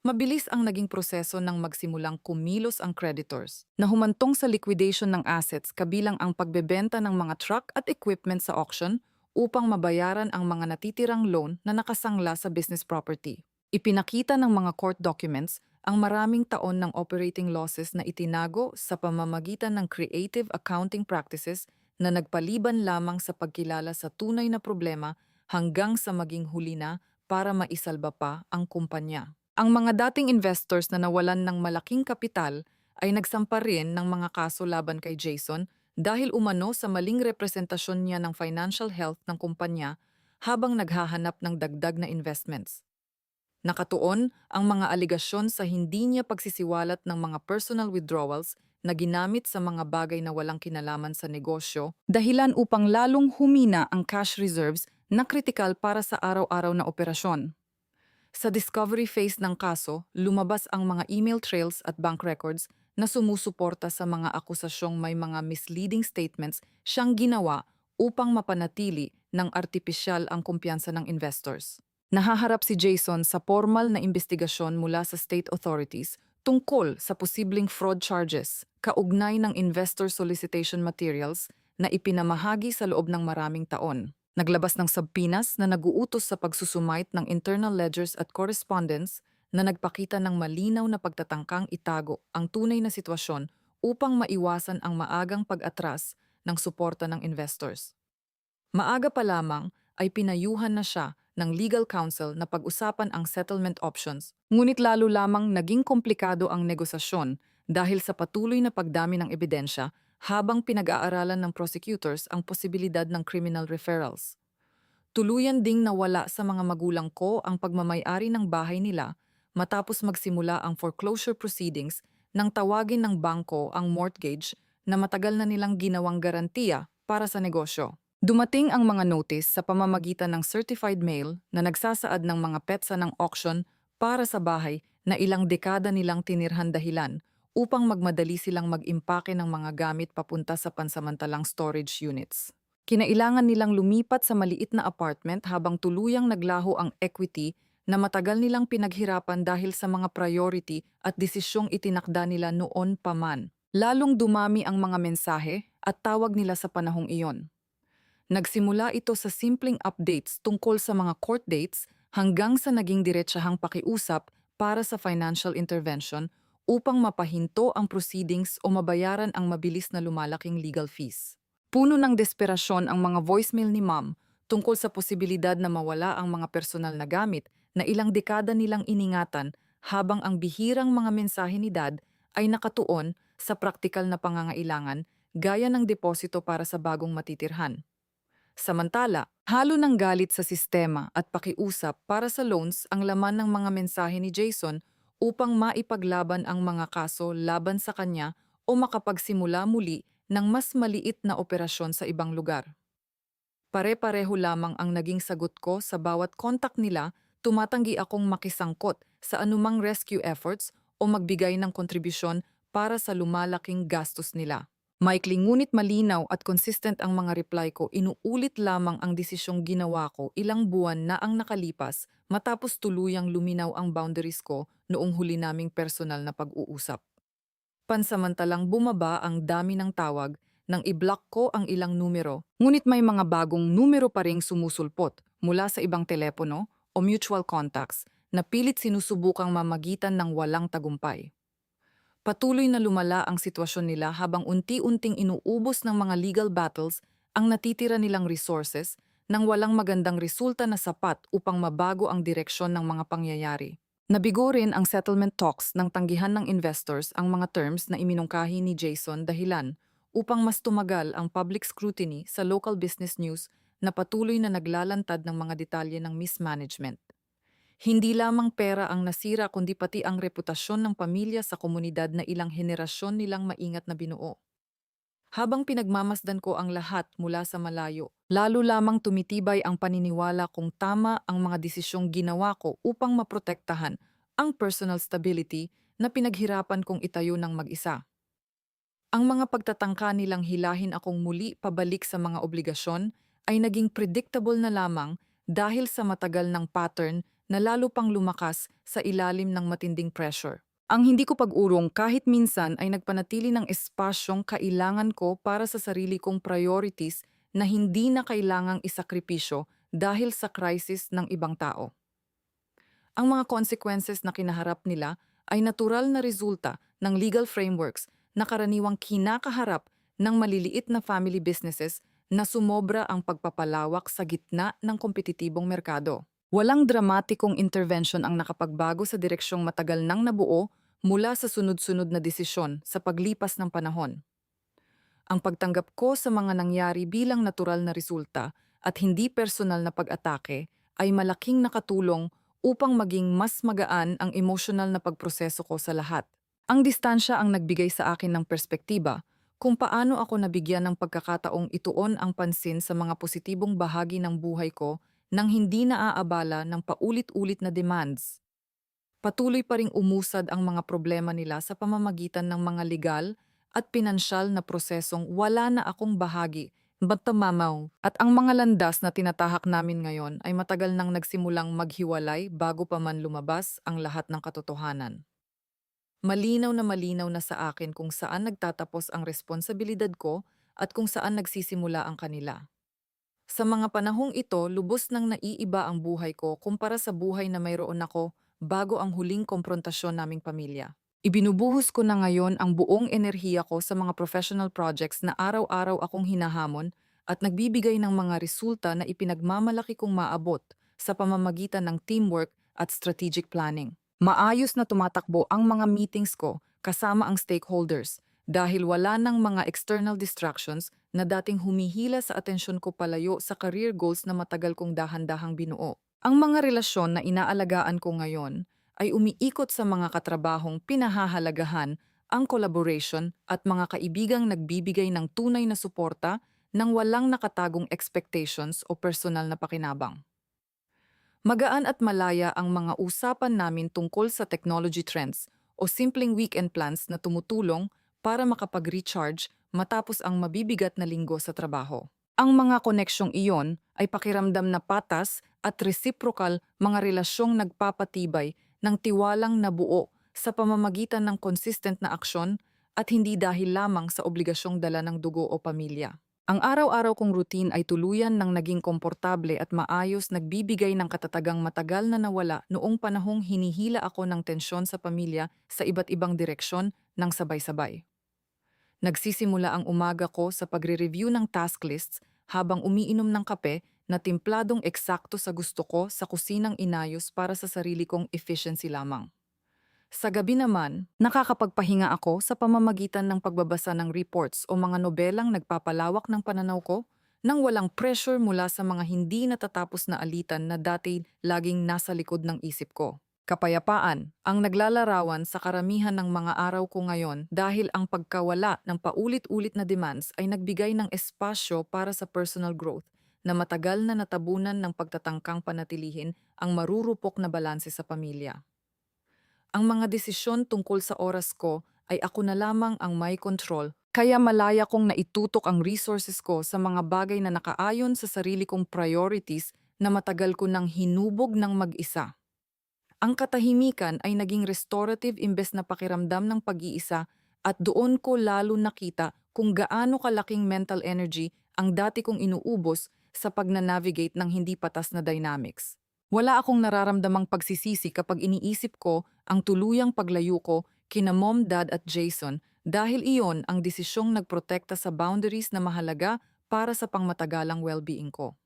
Mabilis ang naging proseso nang magsimulang kumilos ang creditors na humantong sa liquidation ng assets kabilang ang pagbebenta ng mga truck at equipment sa auction upang mabayaran ang mga natitirang loan na nakasangla sa business property. Ipinakita ng mga court documents ang maraming taon ng operating losses na itinago sa pamamagitan ng creative accounting practices na nagpaliban lamang sa pagkilala sa tunay na problema hanggang sa maging huli na para maisalba pa ang kumpanya. Ang mga dating investors na nawalan ng malaking kapital ay nagsampa rin ng mga kaso laban kay Jason dahil umano sa maling representasyon niya ng financial health ng kumpanya habang naghahanap ng dagdag na investments. Nakatuon ang mga aligasyon sa hindi niya pagsisiwalat ng mga personal withdrawals na ginamit sa mga bagay na walang kinalaman sa negosyo, dahilan upang lalong humina ang cash reserves na kritikal para sa araw-araw na operasyon. Sa discovery phase ng kaso, lumabas ang mga email trails at bank records na sumusuporta sa mga akusasyong may mga misleading statements siyang ginawa upang mapanatili ng artipisyal ang kumpiyansa ng investors. Nahaharap si Jason sa formal na investigasyon mula sa state authorities tungkol sa posibleng fraud charges kaugnay ng investor solicitation materials na ipinamahagi sa loob ng maraming taon. Naglabas ng subpoenas na naguutos sa pagsusumite ng internal ledgers at correspondence na nagpakita ng malinaw na pagtatangkang itago ang tunay na sitwasyon upang maiwasan ang maagang pag-atras ng suporta ng investors. Maaga pa lamang ay pinayuhan na siya ng legal counsel na pag-usapan ang settlement options, ngunit lalo lamang naging komplikado ang negosasyon dahil sa patuloy na pagdami ng ebidensya habang pinag-aaralan ng prosecutors ang posibilidad ng criminal referrals. Tuluyan ding nawala sa mga magulang ko ang pagmamay-ari ng bahay nila matapos magsimula ang foreclosure proceedings nang tawagin ng bangko ang mortgage na matagal na nilang ginawang garantiya para sa negosyo. Dumating ang mga notice sa pamamagitan ng certified mail na nagsasaad ng mga petsa ng auction para sa bahay na ilang dekada nilang tinirhan dahilan upang magmadali silang mag-impake ng mga gamit papunta sa pansamantalang storage units. Kinailangan nilang lumipat sa maliit na apartment habang tuluyang naglaho ang equity na matagal nilang pinaghirapan dahil sa mga priority at desisyong itinakda nila noon pa man. Lalong dumami ang mga mensahe at tawag nila sa panahong iyon. Nagsimula ito sa simpleng updates tungkol sa mga court dates hanggang sa naging diretsahang pakiusap para sa financial intervention upang mapahinto ang proceedings o mabayaran ang mabilis na lumalaking legal fees. Puno ng desperasyon ang mga voicemail ni Ma'am tungkol sa posibilidad na mawala ang mga personal na gamit na ilang dekada nilang iningatan habang ang bihirang mga mensahe ni Dad ay nakatuon sa praktikal na pangangailangan gaya ng deposito para sa bagong matitirhan. Samantala, halo ng galit sa sistema at pakiusap para sa loans ang laman ng mga mensahe ni Jason upang maipaglaban ang mga kaso laban sa kanya o makapagsimula muli ng mas maliit na operasyon sa ibang lugar. Pare-pareho lamang ang naging sagot ko sa bawat kontak nila, tumatanggi akong makisangkot sa anumang rescue efforts o magbigay ng kontribusyon para sa lumalaking gastos nila. Maikli ngunit malinaw at consistent ang mga reply ko, inuulit lamang ang desisyong ginawa ko ilang buwan na ang nakalipas matapos tuluyang luminaw ang boundaries ko noong huli naming personal na pag-uusap. Pansamantalang bumaba ang dami ng tawag nang i-block ko ang ilang numero, ngunit may mga bagong numero pa ring sumusulpot mula sa ibang telepono o mutual contacts na pilit sinusubukang mamagitan ng walang tagumpay. Patuloy na lumala ang sitwasyon nila habang unti-unting inuubos ng mga legal battles ang natitira nilang resources nang walang magandang resulta na sapat upang mabago ang direksyon ng mga pangyayari. Nabigo rin ang settlement talks ng tanggihan ng investors ang mga terms na iminungkahi ni Jason dahilan upang mas tumagal ang public scrutiny sa local business news na patuloy na naglalantad ng mga detalye ng mismanagement. Hindi lamang pera ang nasira kundi pati ang reputasyon ng pamilya sa komunidad na ilang henerasyon nilang maingat na binuo. Habang pinagmamasdan ko ang lahat mula sa malayo, lalo lamang tumitibay ang paniniwala kung tama ang mga desisyong ginawa ko upang maprotektahan ang personal stability na pinaghirapan kong itayo ng mag-isa. Ang mga pagtatangka nilang hilahin akong muli pabalik sa mga obligasyon ay naging predictable na lamang dahil sa matagal ng pattern na lalo pang lumakas sa ilalim ng matinding pressure. Ang hindi ko pag-urong kahit minsan ay nagpanatili ng espasyong kailangan ko para sa sarili kong priorities na hindi na kailangang isakripisyo dahil sa crisis ng ibang tao. Ang mga consequences na kinaharap nila ay natural na resulta ng legal frameworks na karaniwang kinakaharap ng maliliit na family businesses na sumobra ang pagpapalawak sa gitna ng kompetitibong merkado. Walang dramatikong intervention ang nakapagbago sa direksyong matagal nang nabuo mula sa sunod-sunod na desisyon sa paglipas ng panahon. Ang pagtanggap ko sa mga nangyari bilang natural na resulta at hindi personal na pag-atake ay malaking nakatulong upang maging mas magaan ang emosyonal na pagproseso ko sa lahat. Ang distansya ang nagbigay sa akin ng perspektiba kung paano ako nabigyan ng pagkakataong ituon ang pansin sa mga positibong bahagi ng buhay ko nang hindi naaabala ng paulit-ulit na demands. Patuloy pa ring umusad ang mga problema nila sa pamamagitan ng mga legal at pinansyal na prosesong wala na akong bahagi Batamamaw. At ang mga landas na tinatahak namin ngayon ay matagal nang nagsimulang maghiwalay bago pa man lumabas ang lahat ng katotohanan. Malinaw na sa akin kung saan nagtatapos ang responsibilidad ko at kung saan nagsisimula ang kanila. Sa mga panahong ito, lubos nang naiiba ang buhay ko kumpara sa buhay na mayroon ako bago ang huling komprontasyon naming pamilya. Ibinubuhos ko na ngayon ang buong enerhiya ko sa mga professional projects na araw-araw akong hinahamon at nagbibigay ng mga resulta na ipinagmamalaki kong maabot sa pamamagitan ng teamwork at strategic planning. Maayos na tumatakbo ang mga meetings ko kasama ang stakeholders dahil wala nang mga external distractions na dating humihila sa atensyon ko palayo sa career goals na matagal kong dahan-dahang binuo. Ang mga relasyon na inaalagaan ko ngayon ay umiikot sa mga katrabahong pinahahalagahan ang collaboration at mga kaibigang nagbibigay ng tunay na suporta nang walang nakatagong expectations o personal na pakinabang. Magaan at malaya ang mga usapan namin tungkol sa technology trends o simpleng weekend plans na tumutulong para makapag-recharge matapos ang mabibigat na linggo sa trabaho. Ang mga koneksyong iyon ay pakiramdam na patas at reciprocal mga relasyong nagpapatibay ng tiwalang nabuo sa pamamagitan ng consistent na aksyon at hindi dahil lamang sa obligasyong dala ng dugo o pamilya. Ang araw-araw kong routine ay tuluyan ng naging komportable at maayos nagbibigay ng katatagang matagal na nawala noong panahong hinihila ako ng tensyon sa pamilya sa iba't ibang direksyon ng sabay-sabay. Nagsisimula ang umaga ko sa pagre-review ng task lists habang umiinom ng kape na timpladong eksakto sa gusto ko sa kusinang inayos para sa sarili kong efficiency lamang. Sa gabi naman, nakakapagpahinga ako sa pamamagitan ng pagbabasa ng reports o mga nobelang nagpapalawak ng pananaw ko nang walang pressure mula sa mga hindi natatapos na alitan na dati laging nasa likod ng isip ko. Kapayapaan ang naglalarawan sa karamihan ng mga araw ko ngayon dahil ang pagkawala ng paulit-ulit na demands ay nagbigay ng espasyo para sa personal growth na matagal na natabunan ng pagtatangkang panatilihin ang marurupok na balanse sa pamilya. Ang mga desisyon tungkol sa oras ko ay ako na lamang ang may control, kaya malaya kong naitutok ang resources ko sa mga bagay na nakaayon sa sarili kong priorities na matagal ko nang hinubog ng mag-isa. Ang katahimikan ay naging restorative imbes na pakiramdam ng pag-iisa at doon ko lalo nakita kung gaano kalaking mental energy ang dati kong inuubos sa pagna-navigate ng hindi patas na dynamics. Wala akong nararamdamang pagsisisi kapag iniisip ko ang tuluyang paglayo ko kina Mom, Dad at Jason dahil iyon ang desisyong nagprotekta sa boundaries na mahalaga para sa pangmatagalang well-being ko.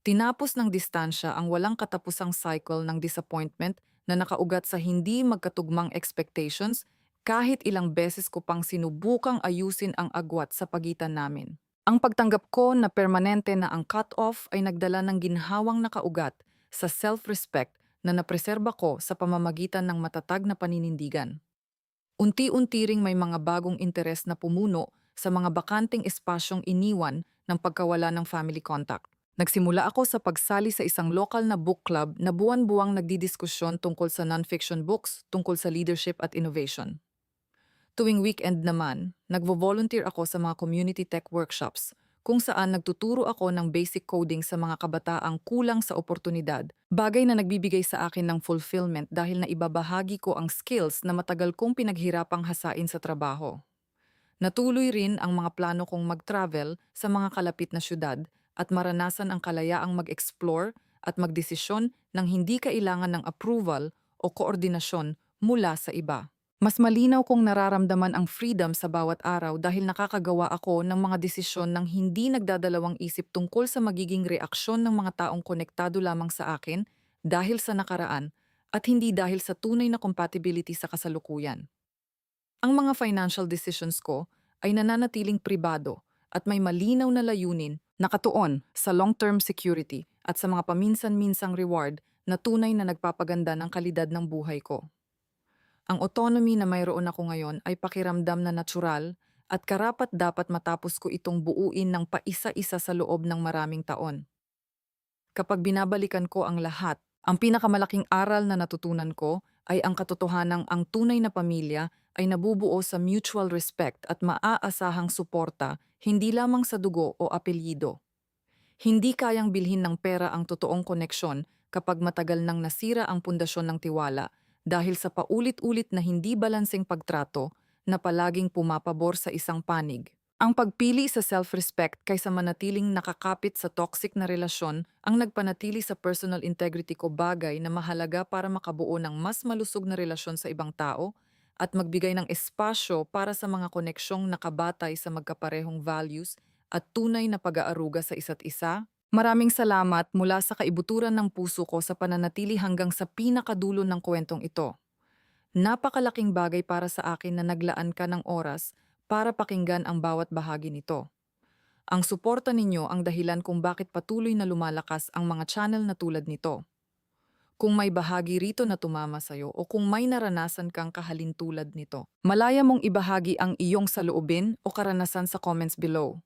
Tinapos ng distansya ang walang katapusang cycle ng disappointment na nakaugat sa hindi magkatugmang expectations kahit ilang beses ko pang sinubukang ayusin ang agwat sa pagitan namin. Ang pagtanggap ko na permanente na ang cut-off ay nagdala ng ginhawang nakaugat sa self-respect na napreserba ko sa pamamagitan ng matatag na paninindigan. Unti-unti ring may mga bagong interes na pumuno sa mga bakanting espasyong iniwan ng pagkawala ng family contact. Nagsimula ako sa pagsali sa isang lokal na book club na buwan-buwang nagdidiskusyon tungkol sa non-fiction books tungkol sa leadership at innovation. Tuwing weekend naman, nagvo-volunteer ako sa mga community tech workshops kung saan nagtuturo ako ng basic coding sa mga kabataang kulang sa oportunidad, bagay na nagbibigay sa akin ng fulfillment dahil naibabahagi ko ang skills na matagal kong pinaghirapang hasain sa trabaho. Natuloy rin ang mga plano kong mag-travel sa mga kalapit na syudad at maranasan ang kalayaang mag-explore at magdesisyon ng hindi kailangan ng approval o koordinasyon mula sa iba. Mas malinaw kong nararamdaman ang freedom sa bawat araw dahil nakakagawa ako ng mga desisyon ng hindi nagdadalawang isip tungkol sa magiging reaksyon ng mga taong konektado lamang sa akin dahil sa nakaraan at hindi dahil sa tunay na compatibility sa kasalukuyan. Ang mga financial decisions ko ay nananatiling pribado at may malinaw na layunin nakatuon sa long-term security at sa mga paminsan-minsang reward na tunay na nagpapaganda ng kalidad ng buhay ko. Ang autonomy na mayroon ako ngayon ay pakiramdam na natural at karapat-dapat matapos ko itong buuin ng paisa-isa sa loob ng maraming taon. Kapag binabalikan ko ang lahat, ang pinakamalaking aral na natutunan ko ay ang katotohanang ang tunay na pamilya ay nabubuo sa mutual respect at maaasahang suporta, hindi lamang sa dugo o apelyido. Hindi kayang bilhin ng pera ang totoong koneksyon kapag matagal nang nasira ang pundasyon ng tiwala dahil sa paulit-ulit na hindi balanseng pagtrato na palaging pumapabor sa isang panig. Ang pagpili sa self-respect kaysa manatiling nakakapit sa toxic na relasyon ang nagpanatili sa personal integrity ko, bagay na mahalaga para makabuo ng mas malusog na relasyon sa ibang tao at magbigay ng espasyo para sa mga koneksyong nakabatay sa magkaparehong values at tunay na pag-aaruga sa isa't isa. Maraming salamat mula sa kaibuturan ng puso ko sa pananatili hanggang sa pinakadulo ng kwentong ito. Napakalaking bagay para sa akin na naglaan ka ng oras para pakinggan ang bawat bahagi nito. Ang suporta ninyo ang dahilan kung bakit patuloy na lumalakas ang mga channel na tulad nito. Kung may bahagi rito na tumama sa'yo o kung may naranasan kang kahalintulad nito, malaya mong ibahagi ang iyong saloobin o karanasan sa comments below.